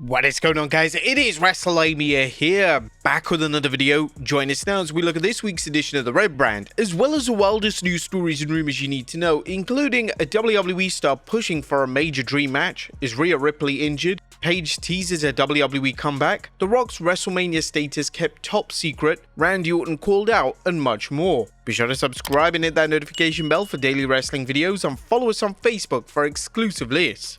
What is going on, guys? It is Wrestlelamia here, back with another video. Join us now as we look at this week's edition of the Red Brand, as well as the wildest news stories and rumors you need to know, including a WWE star pushing for a major dream match, is Rhea Ripley injured, Paige teases a WWE comeback, The Rock's WrestleMania status kept top secret, Randy Orton called out, and much more. Be sure to subscribe and hit that notification bell for daily wrestling videos, and follow us on Facebook for exclusive lists.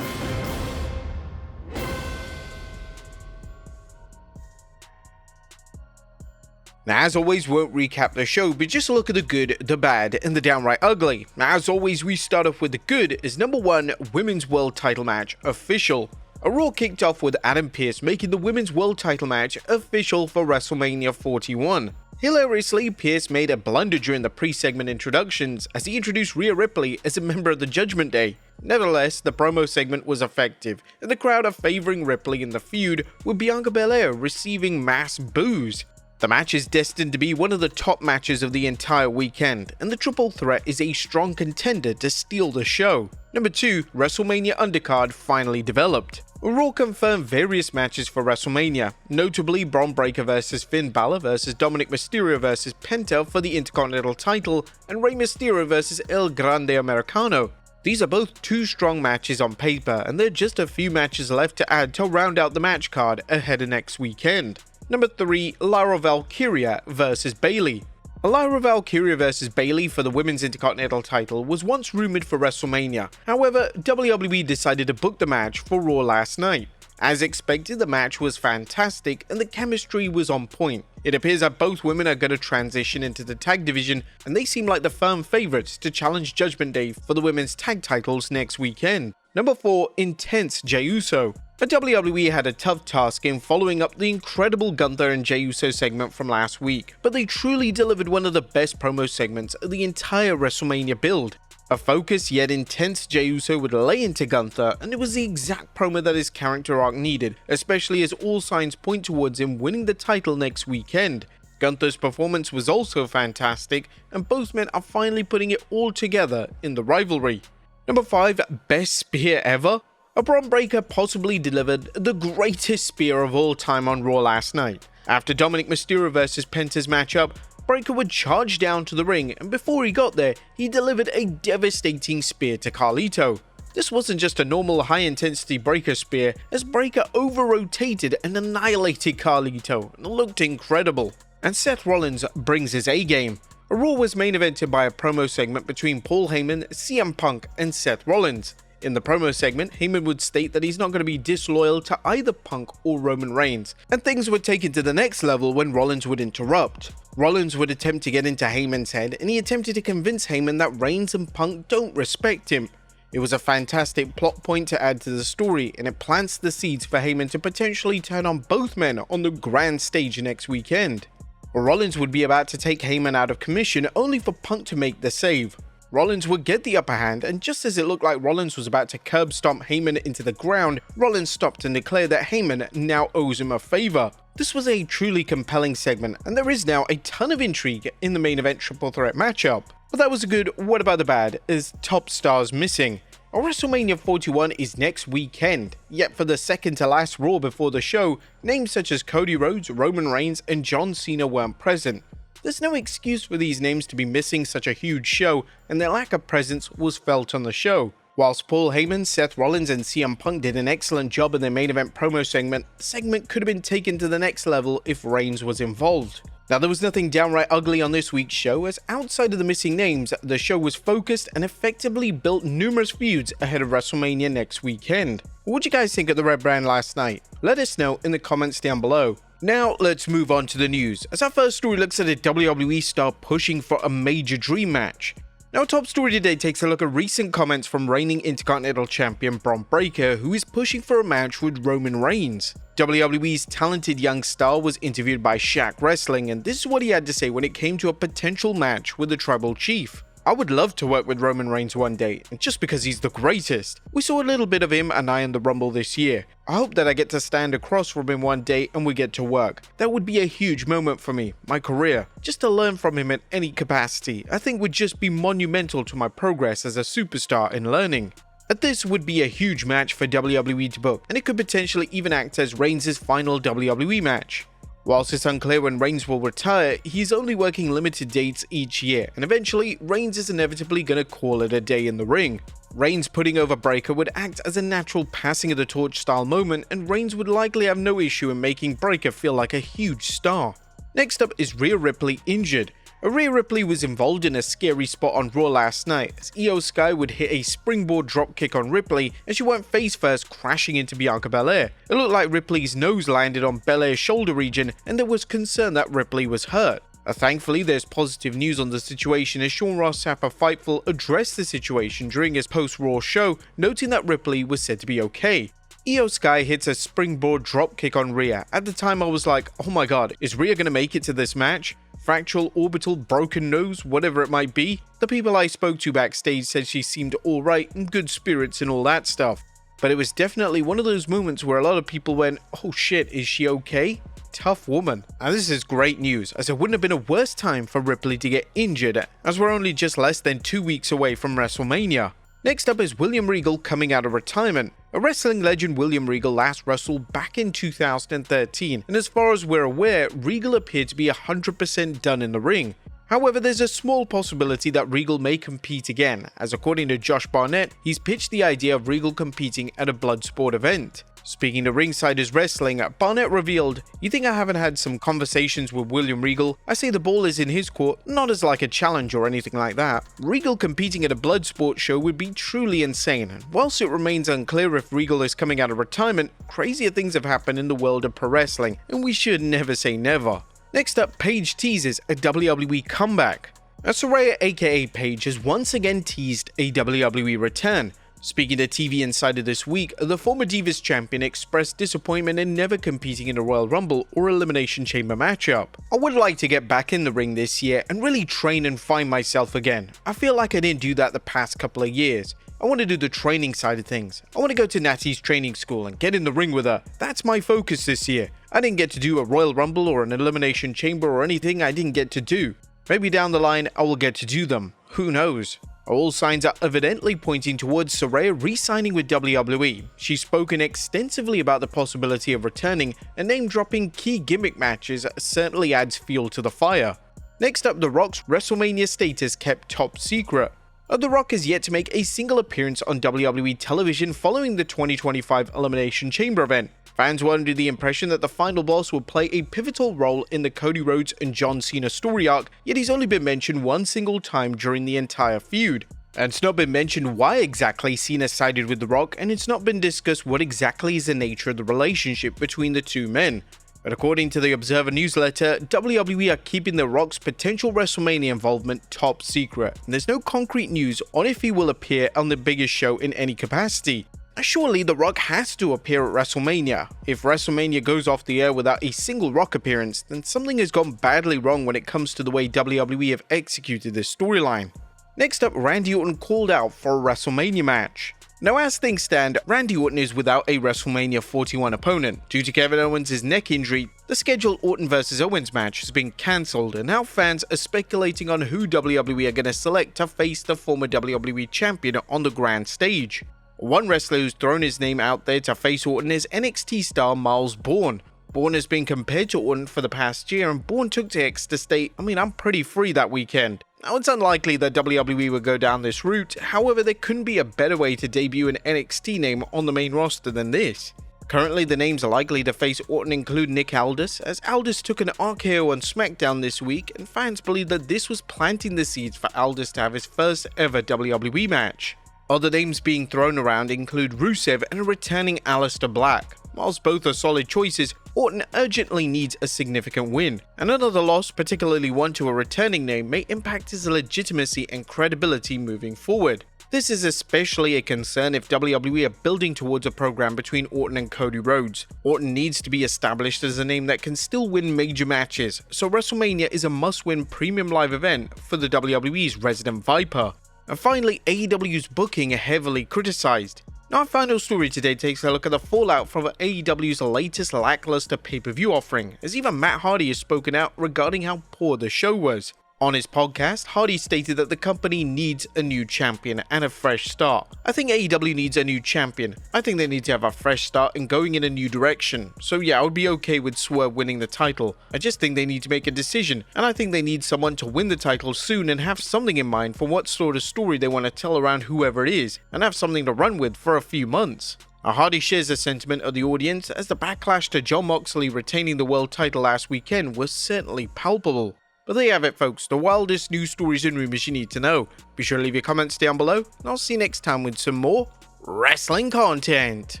Now, as always, we won't recap the show, but just look at the good, the bad, and the downright ugly. Now, as always, we start off with the good as number 1 Women's World Title match official. A Raw kicked off with Adam Pearce making the Women's World Title match official for WrestleMania 41. Hilariously, Pearce made a blunder during the pre-segment introductions as he introduced Rhea Ripley as a member of the Judgment Day. Nevertheless, the promo segment was effective, and the crowd are favoring Ripley in the feud, with Bianca Belair receiving mass boos. The match is destined to be one of the top matches of the entire weekend, and the triple threat is a strong contender to steal the show. Number 2, WrestleMania undercard finally developed. Raw confirmed various matches for WrestleMania, notably Braun Breaker vs Finn Balor vs Dominic Mysterio vs Penta for the Intercontinental title, and Rey Mysterio vs El Grande Americano. These are both two strong matches on paper, and there are just a few matches left to add to round out the match card ahead of next weekend. Number 3, Lyra Valkyria vs Bayley. Lyra Valkyria vs Bayley for the Women's Intercontinental title was once rumored for WrestleMania. However, WWE decided to book the match for Raw last night. As expected, the match was fantastic and the chemistry was on point. It appears that both women are going to transition into the tag division, and they seem like the firm favorites to challenge Judgment Day for the women's tag titles next weekend. Number 4, Intense Jey Uso. But WWE had a tough task in following up the incredible Gunther and Jey Uso segment from last week, but they truly delivered one of the best promo segments of the entire WrestleMania build. A focused yet intense Jey Uso would lay into Gunther, and it was the exact promo that his character arc needed, especially as all signs point towards him winning the title next weekend. Gunther's performance was also fantastic, and both men are finally putting it all together in the rivalry. Number 5, Best Spear Ever. A Braun Breaker possibly delivered the greatest spear of all time on Raw last night. After Dominic Mysterio vs Penta's matchup, Breaker would charge down to the ring, and before he got there, he delivered a devastating spear to Carlito. This wasn't just a normal high-intensity Breaker spear, as Breaker over-rotated and annihilated Carlito, and looked incredible. And Seth Rollins brings his A-game. Raw was main evented by a promo segment between Paul Heyman, CM Punk, and Seth Rollins. In the promo segment, Heyman would state that he's not going to be disloyal to either Punk or Roman Reigns, and things were taken to the next level when Rollins would interrupt. Rollins would attempt to get into Heyman's head, and he attempted to convince Heyman that Reigns and Punk don't respect him. It was a fantastic plot point to add to the story, and it plants the seeds for Heyman to potentially turn on both men on the grand stage next weekend. Rollins would be about to take Heyman out of commission, only for Punk to make the save. Rollins would get the upper hand, and just as it looked like Rollins was about to curb stomp Heyman into the ground, Rollins stopped and declared that Heyman now owes him a favor. This was a truly compelling segment, and there is now a ton of intrigue in the main event triple threat matchup. But that was a good what about the bad, as top stars missing. WrestleMania 41 is next weekend, yet for the second to last Raw before the show, names such as Cody Rhodes, Roman Reigns, and John Cena weren't present. There's no excuse for these names to be missing such a huge show, and their lack of presence was felt on the show. Whilst Paul Heyman, Seth Rollins, and CM Punk did an excellent job in their main event promo segment, the segment could have been taken to the next level if Reigns was involved. Now, there was nothing downright ugly on this week's show, as outside of the missing names, the show was focused and effectively built numerous feuds ahead of WrestleMania next weekend. What did you guys think of the Red Brand last night? Let us know in the comments down below. Now, let's move on to the news, as our first story looks at a WWE star pushing for a major dream match. Now, our top story today takes a look at recent comments from reigning Intercontinental Champion Braun Breaker, who is pushing for a match with Roman Reigns. WWE's talented young star was interviewed by Shaq Wrestling, and this is what he had to say when it came to a potential match with the Tribal Chief. I would love to work with Roman Reigns one day, and just because he's the greatest. We saw a little bit of him and I in the Rumble this year. I hope that I get to stand across from him one day and we get to work. That would be a huge moment for me, my career. Just to learn from him in any capacity, I think would just be monumental to my progress as a superstar in learning. This would be a huge match for WWE to book, and it could potentially even act as Reigns' final WWE match. Whilst it's unclear when Reigns will retire, he's only working limited dates each year, and eventually Reigns is inevitably going to call it a day in the ring. Reigns putting over Breakker would act as a natural passing of the torch style moment, and Reigns would likely have no issue in making Breakker feel like a huge star. Next up is Rhea Ripley injured. Rhea Ripley was involved in a scary spot on Raw last night as Io Sky would hit a springboard dropkick on Ripley and she went face first, crashing into Bianca Belair. It looked like Ripley's nose landed on Belair's shoulder region and there was concern that Ripley was hurt. Thankfully, there's positive news on the situation as Sean Ross Sapp of Fightful addressed the situation during his post-Raw show, noting that Ripley was said to be okay. Io Sky hits a springboard dropkick on Rhea. At the time I was like, oh my god, is Rhea gonna make it to this match? Fractal, orbital, broken nose, whatever it might be. The people I spoke to backstage said she seemed alright and good spirits and all that stuff. But it was definitely one of those moments where a lot of people went, oh shit, is she okay? Tough woman. And this is great news, as it wouldn't have been a worse time for Ripley to get injured, as we're only just less than 2 weeks away from WrestleMania. Next up is William Regal coming out of retirement. A wrestling legend, William Regal last wrestled back in 2013, and as far as we're aware, Regal appeared to be 100% done in the ring. However, there's a small possibility that Regal may compete again, as according to Josh Barnett, he's pitched the idea of Regal competing at a Bloodsport event. Speaking to Ringsiders Wrestling, Barnett revealed, "You think I haven't had some conversations with William Regal? I say the ball is in his court, not as like a challenge or anything like that. Regal competing at a Bloodsport show would be truly insane, and whilst it remains unclear if Regal is coming out of retirement, crazier things have happened in the world of pro wrestling, and we should never say never." Next up, Paige teases a WWE comeback. Saraya aka Paige has once again teased a WWE return. Speaking to TV Insider this week, the former Divas champion expressed disappointment in never competing in a Royal Rumble or Elimination Chamber matchup. "I would like to get back in the ring this year and really train and find myself again. I feel like I didn't do that the past couple of years. I want to do the training side of things. I want to go to Natty's training school and get in the ring with her. That's my focus this year. I didn't get to do a Royal Rumble or an Elimination Chamber or anything I didn't get to do. Maybe down the line I will get to do them. Who knows?" All signs are evidently pointing towards Saraya re-signing with WWE. She's spoken extensively about the possibility of returning, and name-dropping key gimmick matches certainly adds fuel to the fire. Next up, The Rock's WrestleMania status kept top secret. The Rock has yet to make a single appearance on WWE television following the 2025 Elimination Chamber event. Fans were under the impression that the final boss would play a pivotal role in the Cody Rhodes and John Cena story arc, yet he's only been mentioned one single time during the entire feud. And it's not been mentioned why exactly Cena sided with The Rock, and it's not been discussed what exactly is the nature of the relationship between the two men. But according to the Observer newsletter, WWE are keeping The Rock's potential WrestleMania involvement top secret, and there's no concrete news on if he will appear on the biggest show in any capacity. Surely The Rock has to appear at WrestleMania. If WrestleMania goes off the air without a single Rock appearance, then something has gone badly wrong when it comes to the way WWE have executed this storyline. Next up, Randy Orton called out for a WrestleMania match. Now, as things stand, Randy Orton is without a WrestleMania 41 opponent. Due to Kevin Owens' neck injury, the scheduled Orton vs Owens match has been cancelled, and now fans are speculating on who WWE are going to select to face the former WWE champion on the grand stage. One wrestler who's thrown his name out there to face Orton is NXT star Miles Bourne. Bourne has been compared to Orton for the past year, and Bourne took to X to state, I'm pretty free that weekend. Now, it's unlikely that WWE would go down this route, however there couldn't be a better way to debut an NXT name on the main roster than this. Currently, the names are likely to face Orton include Nick Aldis, as Aldis took an RKO on SmackDown this week, and fans believe that this was planting the seeds for Aldis to have his first ever WWE match. Other names being thrown around include Rusev and a returning Aleister Black. Whilst both are solid choices, Orton urgently needs a significant win, and another loss, particularly one to a returning name, may impact his legitimacy and credibility moving forward. This is especially a concern if WWE are building towards a program between Orton and Cody Rhodes. Orton needs to be established as a name that can still win major matches, so WrestleMania is a must-win premium live event for the WWE's resident Viper. And finally, AEW's booking heavily criticized. Now, our final story today takes a look at the fallout from AEW's latest lackluster pay-per-view offering, as even Matt Hardy has spoken out regarding how poor the show was. On his podcast, Hardy stated that the company needs a new champion and a fresh start. I think AEW needs a new champion. I think they need to have a fresh start and going in a new direction. So yeah, I would be okay with Swerve winning the title. I just think they need to make a decision, and I think they need someone to win the title soon and have something in mind for what sort of story they want to tell around whoever it is, and have something to run with for a few months. Hardy shares the sentiment of the audience, as the backlash to Jon Moxley retaining the world title last weekend was certainly palpable. But there you have it, folks, the wildest news stories and rumors you need to know. Be sure to leave your comments down below, and I'll see you next time with some more wrestling content.